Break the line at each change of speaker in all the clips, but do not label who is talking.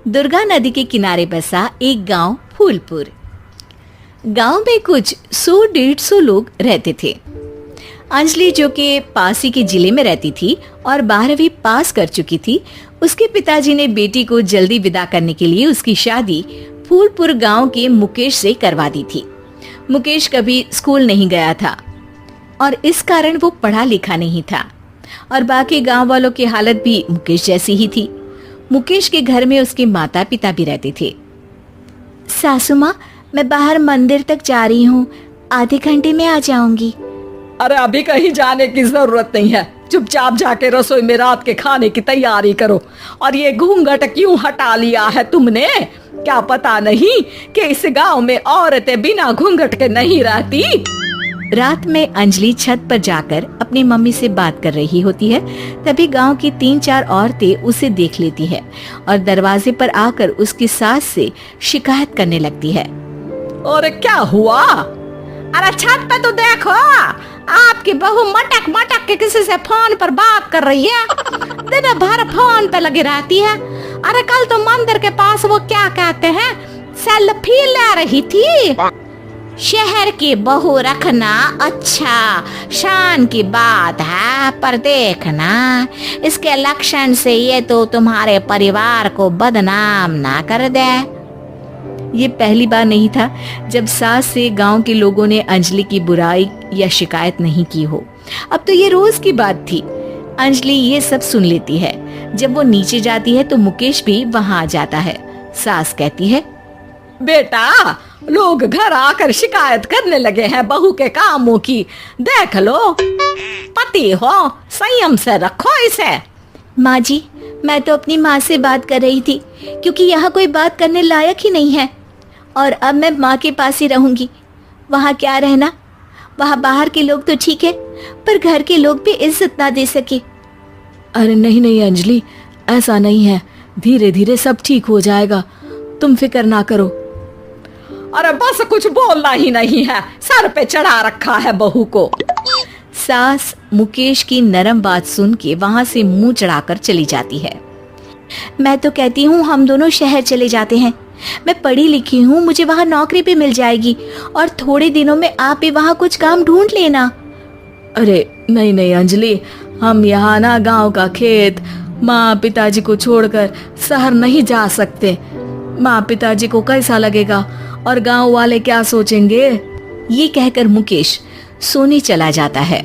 दुर्गा नदी के किनारे बसा एक गांव फूलपुर। गांव में कुछ 100-150 लोग रहते थे। अंजलि, जो कि पास ही के जिले में रहती थी और 12वीं पास कर चुकी थी, उसके पिताजी ने बेटी को जल्दी विदा करने के लिए उसकी शादी फूलपुर गांव के मुकेश से करवा दी थी। मुकेश कभी स्कूल नहीं गया था और इस कारण वो पढ़ा लिखा नहीं था और बाकी गांव वालों की हालत भी मुकेश जैसी ही थी। मुकेश के घर में उसके माता पिता भी रहते थे। सासू माँ, मैं बाहर मंदिर तक जा रही हूँ, आधे घंटे में आ जाऊंगी।
अरे अभी कहीं जाने की जरूरत नहीं है, चुपचाप जाके रसोई में रात के खाने की तैयारी करो। और ये घूंघट क्यों हटा लिया है तुमने? क्या पता नहीं कि इस गांव में औरतें बिना घूंघट के नहीं रहती।
रात में अंजलि छत पर जाकर अपनी मम्मी से बात कर रही होती है। तभी गांव की 3-4 औरतें उसे देख लेती है और दरवाजे पर आकर उसकी सास से शिकायत करने लगती है।
और क्या हुआ? अरे छत पे तो देखो, आपकी बहू मटक मटक के किसी से फोन पर बात कर रही है। दिन भर फोन पे लगी रहती है। अरे कल तो मंदिर के पास वो क्या कहते हैं, सेल्फी ले रही थी। शहर की बहू रखना अच्छा शान की बात है, पर देखना इसके लक्षण से ये तो तुम्हारे परिवार को बदनाम ना कर दे। ये पहली बार नहीं था जब सास से गांव के लोगों ने अंजलि की बुराई या शिकायत नहीं की हो। अब तो ये रोज की बात थी। अंजलि ये सब सुन लेती है। जब वो नीचे जाती है तो मुकेश भी वहां आ जाता है। सास कहती है, बेटा, लोग घर आकर शिकायत करने लगे हैं बहू के कामों की। देख लो, पति हो, संयम से रखो इसे।
माँ जी, मैं तो अपनी माँ से बात कर रही थी क्योंकि यहाँ कोई बात करने लायक ही नहीं है और अब मैं माँ के पास ही रहूंगी। वहाँ क्या रहना, वहाँ बाहर के लोग तो ठीक है पर घर के लोग भी इज्जत ना दे सके।
अरे नहीं नहीं अंजलि, ऐसा नहीं है, धीरे धीरे सब ठीक हो जाएगा, तुम फिक्र ना करो। अरे बस कुछ बोलना ही नहीं है, सर पे चढ़ा रखा है बहू को।
सास मुकेश की नरम बात सुन के वहां से मुंह चढ़ाकर चली जाती है। मैं तो कहती हूँ हम दोनों शहर चले जाते हैं। मैं पढ़ी लिखी हूँ, मुझे वहाँ नौकरी भी मिल जाएगी और थोड़े दिनों में आप भी वहाँ कुछ काम ढूंढ लेना।
अरे नहीं नहीं अंजलि, हम यहाँ ना गांव का खेत, माँ पिताजी को छोड़कर शहर नहीं जा सकते। माँ पिताजी को कैसा लगेगा और गांव वाले क्या सोचेंगे?
ये कहकर मुकेश सोने चला जाता है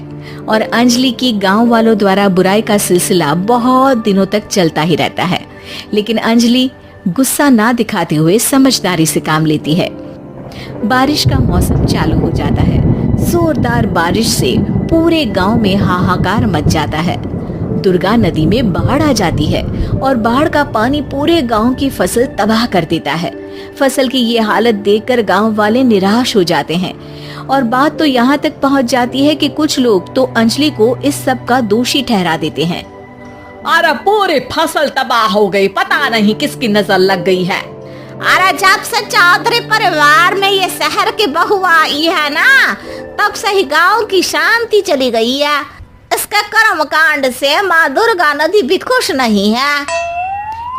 और अंजलि की गांव वालों द्वारा बुराई का सिलसिला बहुत दिनों तक चलता ही रहता है। लेकिन अंजलि गुस्सा ना दिखाते हुए समझदारी से काम लेती है। बारिश का मौसम चालू हो जाता है। जोरदार बारिश से पूरे गांव में हाहाकार मच जाता है। दुर्गा नदी में बाढ़ आ जाती है और बाढ़ का पानी पूरे गांव की फसल तबाह कर देता है। फसल की ये हालत देखकर गांव वाले निराश हो जाते हैं और बात तो यहाँ तक पहुँच जाती है कि कुछ लोग तो अंजलि को इस सब का दोषी ठहरा देते हैं।
अरे पूरी फसल तबाह हो गई, पता नहीं किसकी नजर लग गई है।
अरे जब से चौधरी परिवार में ये शहर की बहू आई है ना, तब से ही गांव की शांति चली गई है। इसके कर्म कांड से माँ दुर्गा नदी भी खुश नहीं है।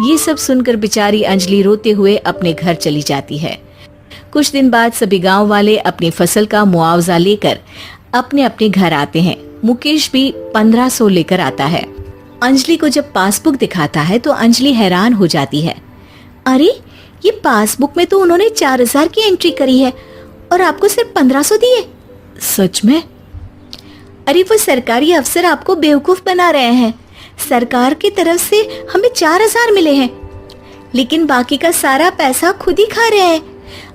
ये सब सुनकर बेचारी अंजलि रोते हुए अपने घर चली जाती है। कुछ दिन बाद सभी गांव वाले अपनी फसल का मुआवजा लेकर अपने अपने घर आते हैं। मुकेश भी 1500 लेकर आता है। अंजलि को जब पासबुक दिखाता है तो अंजलि हैरान हो जाती है। अरे, ये पासबुक में तो उन्होंने 4000 की एंट्री करी है और आपको सिर्फ 1500 दिए।
सच में?
अरे वो सरकारी अफसर आपको बेवकूफ बना रहे हैं। सरकार की तरफ से हमें 4000 मिले हैं लेकिन बाकी का सारा पैसा खुद ही खा रहे हैं।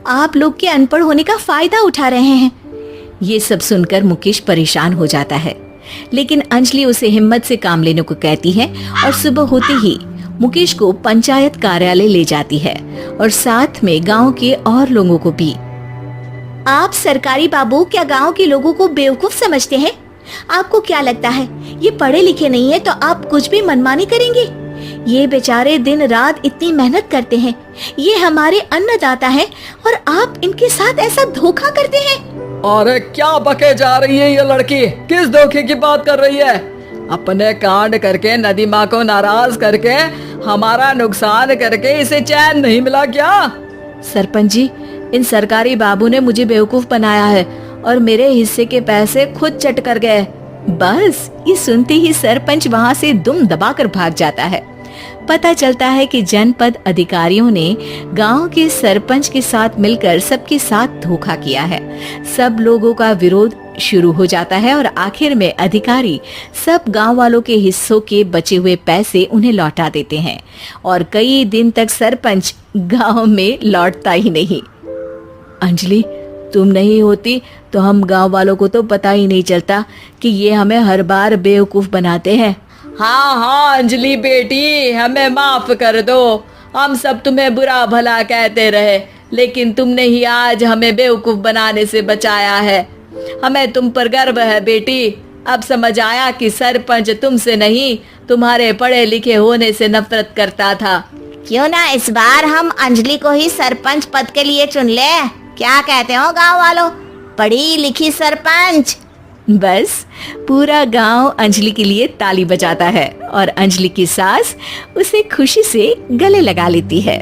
आप लोग के अनपढ़ होने का फायदा उठा रहे हैं। ये सब सुनकर मुकेश परेशान हो जाता है लेकिन अंजलि उसे हिम्मत से काम लेने को कहती है और सुबह होते ही मुकेश को पंचायत कार्यालय ले जाती है और साथ में गांव के और लोगों को भी। आप सरकारी बाबू क्या गांव के लोगों को बेवकूफ समझते हैं? आपको क्या लगता है ये पढ़े लिखे नहीं है तो आप कुछ भी मनमानी करेंगे? ये बेचारे दिन रात इतनी मेहनत करते हैं, ये हमारे अन्नदाता हैं और आप इनके साथ ऐसा धोखा करते हैं।
अरे क्या बके जा रही है ये लड़की, किस धोखे की बात कर रही है?
अपने कांड करके नदी माँ को नाराज करके हमारा नुकसान करके इसे चैन नहीं मिला क्या?
सरपंच जी, इन सरकारी बाबू ने मुझे बेवकूफ बनाया है और मेरे हिस्से के पैसे खुद चट कर गए। बस ये सुनते ही सरपंच वहाँ से दुम दबाकर भाग जाता है। पता चलता है कि जनपद अधिकारियों ने गांव के सरपंच के साथ मिलकर सबके साथ धोखा किया है। सब लोगों का विरोध शुरू हो जाता है और आखिर में अधिकारी सब गांव वालों के हिस्सों के बचे हुए पैसे उन्हें लौटा देते हैं और कई दिन तक सरपंच गांव में लौटता ही नहीं। अंजलि, तुम नहीं होती तो हम गांव वालों को तो पता ही नहीं चलता कि ये हमें हर बार बेवकूफ बनाते हैं।
हाँ अंजलि बेटी, हमें माफ कर दो। हम सब तुम्हें बुरा भला कहते रहे, लेकिन तुमने ही आज हमें बेवकूफ बनाने से बचाया है। हमें तुम पर गर्व है बेटी। अब समझ आया कि सरपंच तुमसे नहीं, तुम्हारे पढ़े लिखे होने से नफरत करता था।
क्यों ना इस बार हम अंजलि को ही सरपंच पद के लिए चुन ले? क्या कहते हो गांव वालों? पढ़ी लिखी सरपंच।
बस पूरा गांव अंजलि के लिए ताली बजाता है और अंजलि की सास उसे खुशी से गले लगा लेती है।